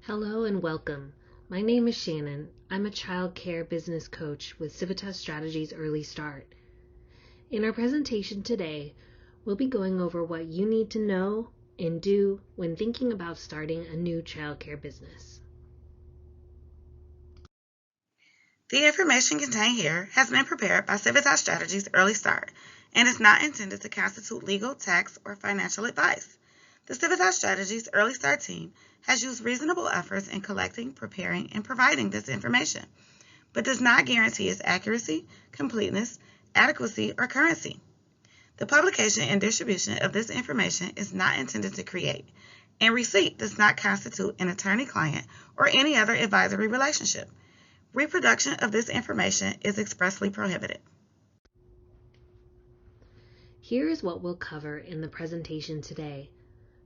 Hello and welcome. My name is Shannon. I'm a child care business coach with Civitas Strategies Early Start. In our presentation today, we'll be going over what you need to know and do when thinking about starting a new child care business. The information contained here has been prepared by Civitas Strategies Early Start and is not intended to constitute legal, tax, or financial advice. The Civitas Strategies Early Start team has used reasonable efforts in collecting, preparing, and providing this information, but does not guarantee its accuracy, completeness, adequacy, or currency. The publication and distribution of this information is not intended to create, and receipt does not constitute an attorney-client or any other advisory relationship. Reproduction of this information is expressly prohibited. Here is what we'll cover in the presentation today.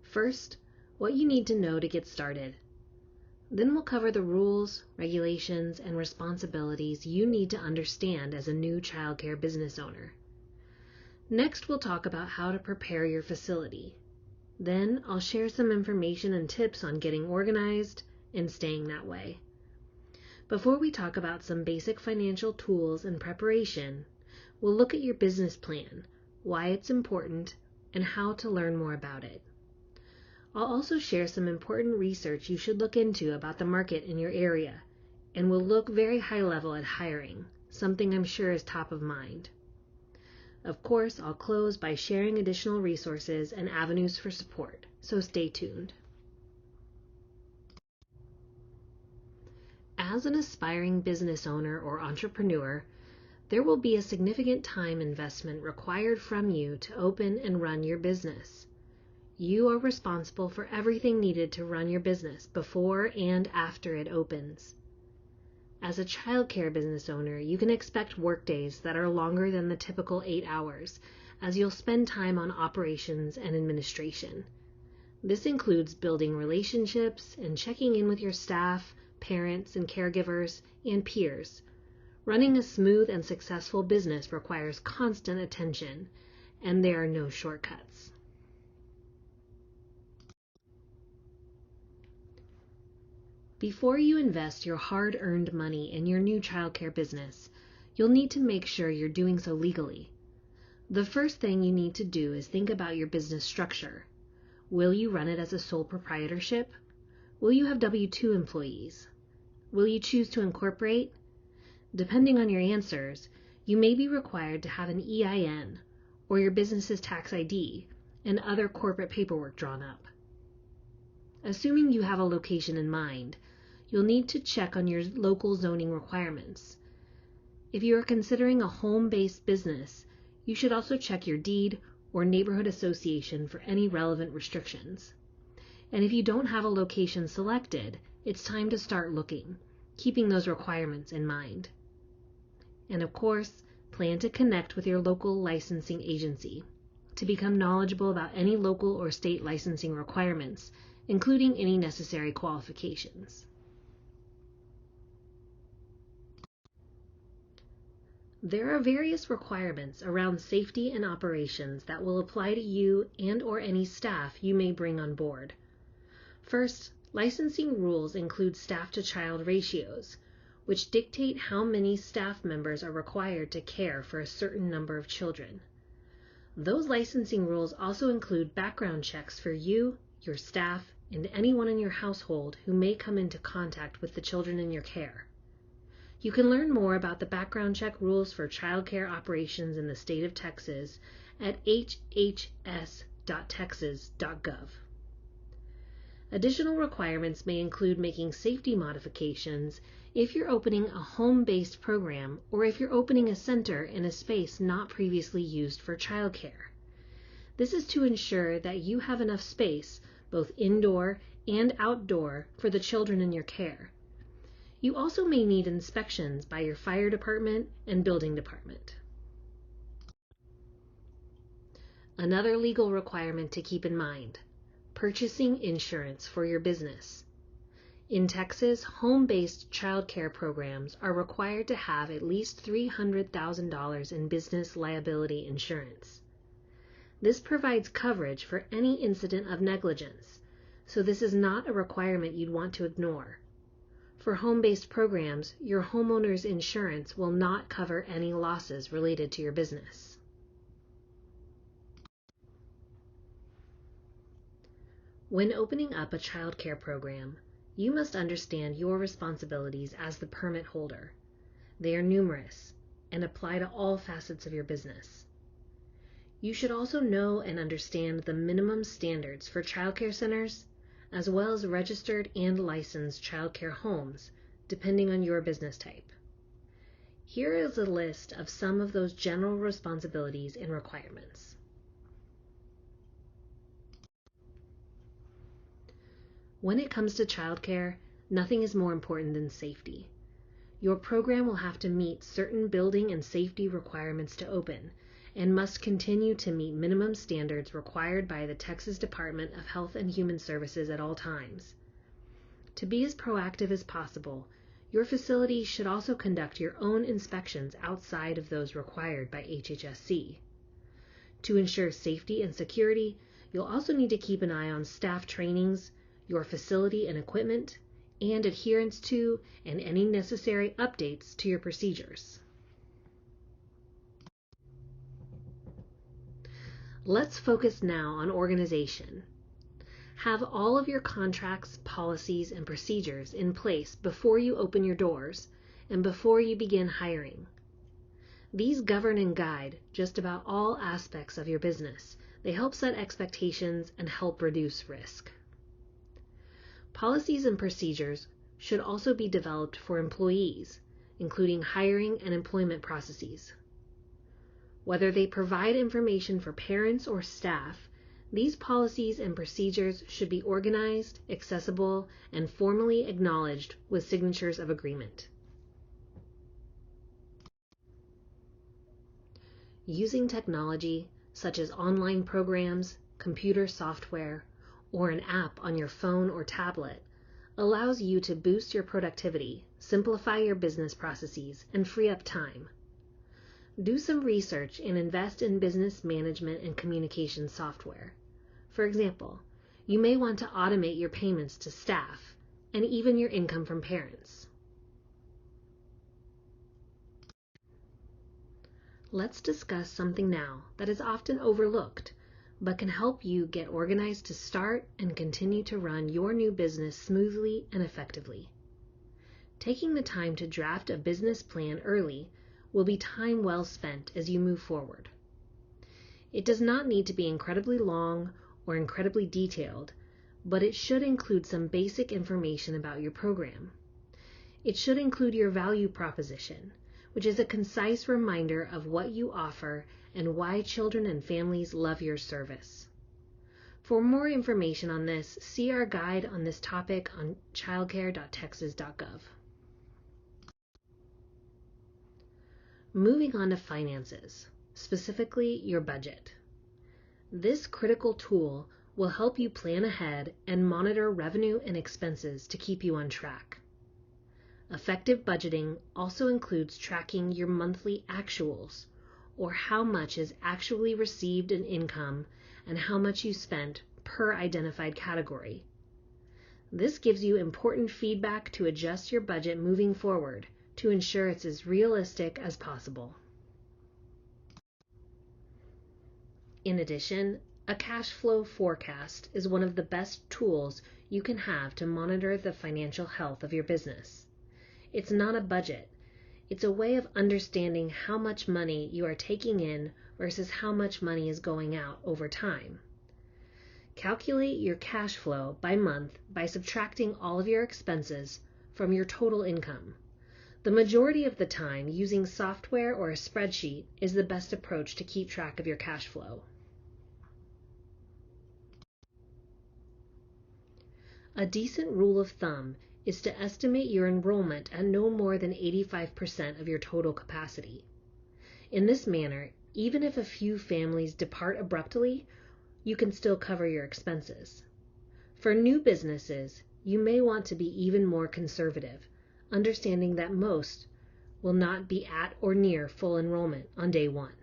First, what you need to know to get started. Then we'll cover the rules, regulations, and responsibilities you need to understand as a new child care business owner. Next, we'll talk about how to prepare your facility. Then I'll share some information and tips on getting organized and staying that way. Before we talk about some basic financial tools and preparation, we'll look at your business plan, why it's important, and how to learn more about it. I'll also share some important research you should look into about the market in your area, and we'll look very high level at hiring, something I'm sure is top of mind. Of course, I'll close by sharing additional resources and avenues for support, so stay tuned. As an aspiring business owner or entrepreneur, there will be a significant time investment required from you to open and run your business. You are responsible for everything needed to run your business before and after it opens. As a child care business owner, you can expect workdays that are longer than the typical 8 hours, as you'll spend time on operations and administration. This includes building relationships and checking in with your staff, parents and caregivers, and peers. Running a smooth and successful business requires constant attention, and there are no shortcuts. Before you invest your hard-earned money in your new child care business, you'll need to make sure you're doing so legally. The first thing you need to do is think about your business structure. Will you run it as a sole proprietorship? Will you have W-2 employees? Will you choose to incorporate? Depending on your answers, you may be required to have an EIN or your business's tax ID and other corporate paperwork drawn up. Assuming you have a location in mind, you'll need to check on your local zoning requirements. If you are considering a home-based business, you should also check your deed or neighborhood association for any relevant restrictions. And if you don't have a location selected, it's time to start looking, keeping those requirements in mind. And of course, plan to connect with your local licensing agency to become knowledgeable about any local or state licensing requirements, including any necessary qualifications. There are various requirements around safety and operations that will apply to you and or any staff you may bring on board. First, licensing rules include staff-to-child ratios, which dictate how many staff members are required to care for a certain number of children. Those licensing rules also include background checks for you, your staff, and anyone in your household who may come into contact with the children in your care. You can learn more about the background check rules for child care operations in the state of Texas at hhs.texas.gov. Additional requirements may include making safety modifications if you're opening a home-based program or if you're opening a center in a space not previously used for child care. This is to ensure that you have enough space, both indoor and outdoor, for the children in your care. You also may need inspections by your fire department and building department. Another legal requirement to keep in mind: purchasing insurance for your business. In Texas, home-based child care programs are required to have at least $300,000 in business liability insurance. This provides coverage for any incident of negligence, so this is not a requirement you'd want to ignore. For home-based programs, your homeowner's insurance will not cover any losses related to your business. When opening up a child care program, you must understand your responsibilities as the permit holder. They are numerous and apply to all facets of your business. You should also know and understand the minimum standards for child care centers, as well as registered and licensed child care homes, depending on your business type. Here is a list of some of those general responsibilities and requirements. When it comes to childcare, nothing is more important than safety. Your program will have to meet certain building and safety requirements to open, and must continue to meet minimum standards required by the Texas Department of Health and Human Services at all times. To be as proactive as possible, your facility should also conduct your own inspections outside of those required by HHSC. To ensure safety and security, you'll also need to keep an eye on staff trainings, your facility and equipment, and adherence to and any necessary updates to your procedures. Let's focus now on organization. Have all of your contracts, policies, and procedures in place before you open your doors and before you begin hiring. These govern and guide just about all aspects of your business. They help set expectations and help reduce risk. Policies and procedures should also be developed for employees, including hiring and employment processes. Whether they provide information for parents or staff, these policies and procedures should be organized, accessible, and formally acknowledged with signatures of agreement. Using technology, such as online programs, computer software, or an app on your phone or tablet, allows you to boost your productivity, simplify your business processes, and free up time. Do some research and invest in business management and communication software. For example, you may want to automate your payments to staff and even your income from parents. Let's discuss something now that is often overlooked, but can help you get organized to start and continue to run your new business smoothly and effectively. Taking the time to draft a business plan early will be time well spent as you move forward. It does not need to be incredibly long or incredibly detailed, but it should include some basic information about your program. It should include your value proposition, which is a concise reminder of what you offer and why children and families love your service. For more information on this, see our guide on this topic on childcare.texas.gov. Moving on to finances, specifically your budget. This critical tool will help you plan ahead and monitor revenue and expenses to keep you on track. Effective budgeting also includes tracking your monthly actuals, or how much is actually received in income and how much you spent per identified category. This gives you important feedback to adjust your budget moving forward to ensure it's as realistic as possible. In addition, a cash flow forecast is one of the best tools you can have to monitor the financial health of your business. It's not a budget. It's a way of understanding how much money you are taking in versus how much money is going out over time. Calculate your cash flow by month by subtracting all of your expenses from your total income. The majority of the time, using software or a spreadsheet is the best approach to keep track of your cash flow. A decent rule of thumb is to estimate your enrollment at no more than 85% of your total capacity. In this manner, even if a few families depart abruptly, you can still cover your expenses. For new businesses, you may want to be even more conservative, understanding that most will not be at or near full enrollment on day one.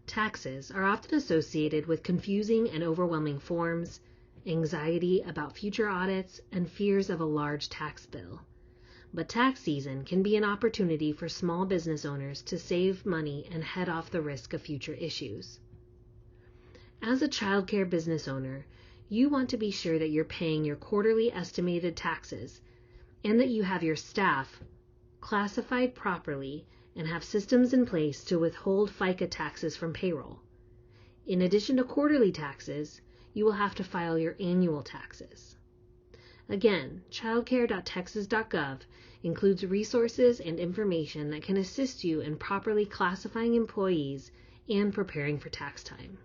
Taxes are often associated with confusing and overwhelming forms, anxiety about future audits, and fears of a large tax bill. But tax season can be an opportunity for small business owners to save money and head off the risk of future issues. As a childcare business owner, you want to be sure that you're paying your quarterly estimated taxes and that you have your staff classified properly and have systems in place to withhold FICA taxes from payroll. In addition to quarterly taxes, you will have to file your annual taxes. Again, childcare.texas.gov includes resources and information that can assist you in properly classifying employees and preparing for tax time.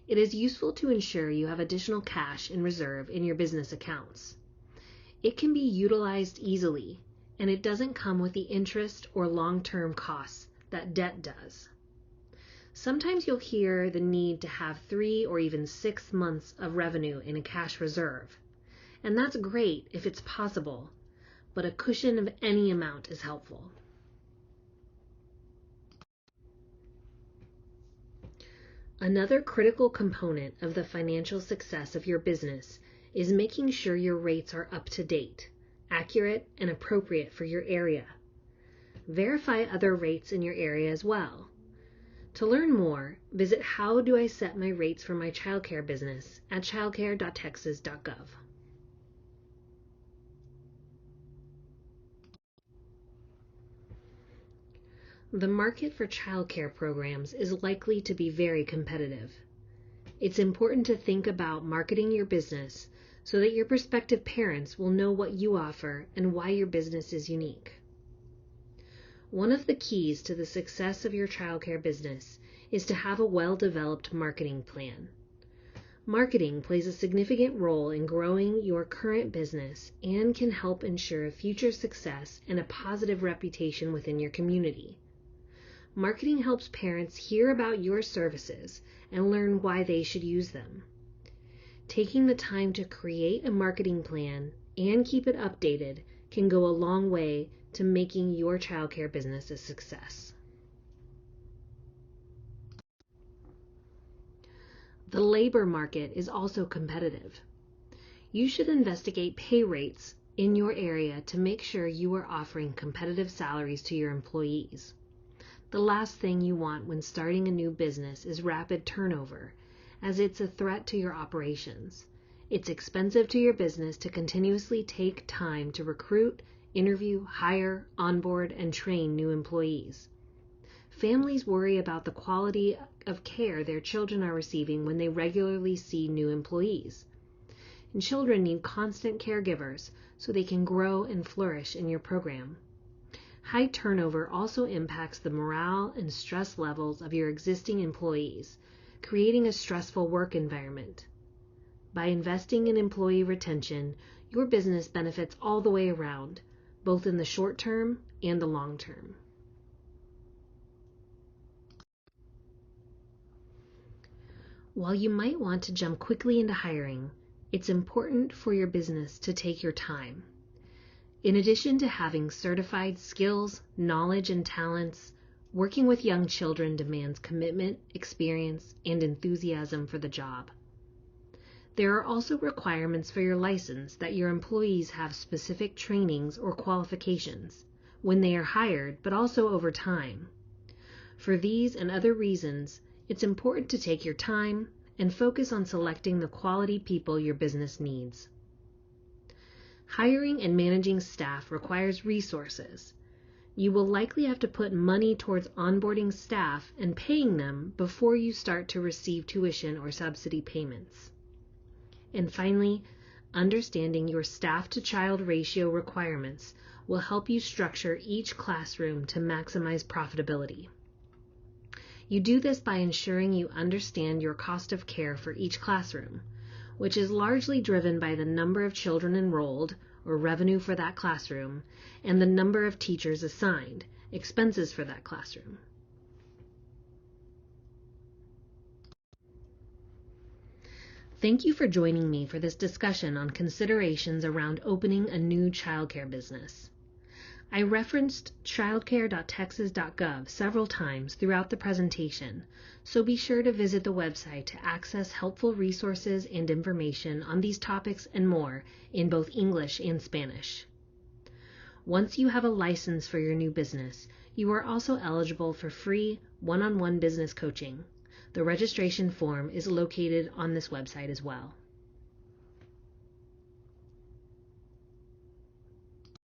It is useful to ensure you have additional cash in reserve in your business accounts. It can be utilized easily, and it doesn't come with the interest or long-term costs that debt does. Sometimes you'll hear the need to have 3 or even 6 months of revenue in a cash reserve, and that's great if it's possible, but a cushion of any amount is helpful. Another critical component of the financial success of your business is making sure your rates are up to date, accurate, and appropriate for your area. Verify other rates in your area as well. To learn more, visit How Do I Set My Rates for My Childcare Business at childcare.texas.gov. The market for childcare programs is likely to be very competitive. It's important to think about marketing your business so that your prospective parents will know what you offer and why your business is unique. One of the keys to the success of your childcare business is to have a well-developed marketing plan. Marketing plays a significant role in growing your current business and can help ensure future success and a positive reputation within your community. Marketing helps parents hear about your services and learn why they should use them. Taking the time to create a marketing plan and keep it updated can go a long way to making your childcare business a success. The labor market is also competitive. You should investigate pay rates in your area to make sure you are offering competitive salaries to your employees. The last thing you want when starting a new business is rapid turnover, as it's a threat to your operations. It's expensive to your business to continuously take time to recruit, interview, hire, onboard, and train new employees. Families worry about the quality of care their children are receiving when they regularly see new employees. And children need constant caregivers so they can grow and flourish in your program. High turnover also impacts the morale and stress levels of your existing employees, creating a stressful work environment. By investing in employee retention, your business benefits all the way around, both in the short term and the long term. While you might want to jump quickly into hiring, it's important for your business to take your time. In addition to having certified skills, knowledge, and talents, working with young children demands commitment, experience, and enthusiasm for the job. There are also requirements for your license that your employees have specific trainings or qualifications when they are hired, but also over time. For these and other reasons, it's important to take your time and focus on selecting the quality people your business needs. Hiring and managing staff requires resources. You will likely have to put money towards onboarding staff and paying them before you start to receive tuition or subsidy payments. And finally, understanding your staff-to-child ratio requirements will help you structure each classroom to maximize profitability. You do this by ensuring you understand your cost of care for each classroom, which is largely driven by the number of children enrolled, or revenue for that classroom, and the number of teachers assigned, expenses for that classroom. Thank you for joining me for this discussion on considerations around opening a new childcare business. I referenced childcare.texas.gov several times throughout the presentation, so be sure to visit the website to access helpful resources and information on these topics and more in both English and Spanish. Once you have a license for your new business, you are also eligible for free one-on-one business coaching. The registration form is located on this website as well.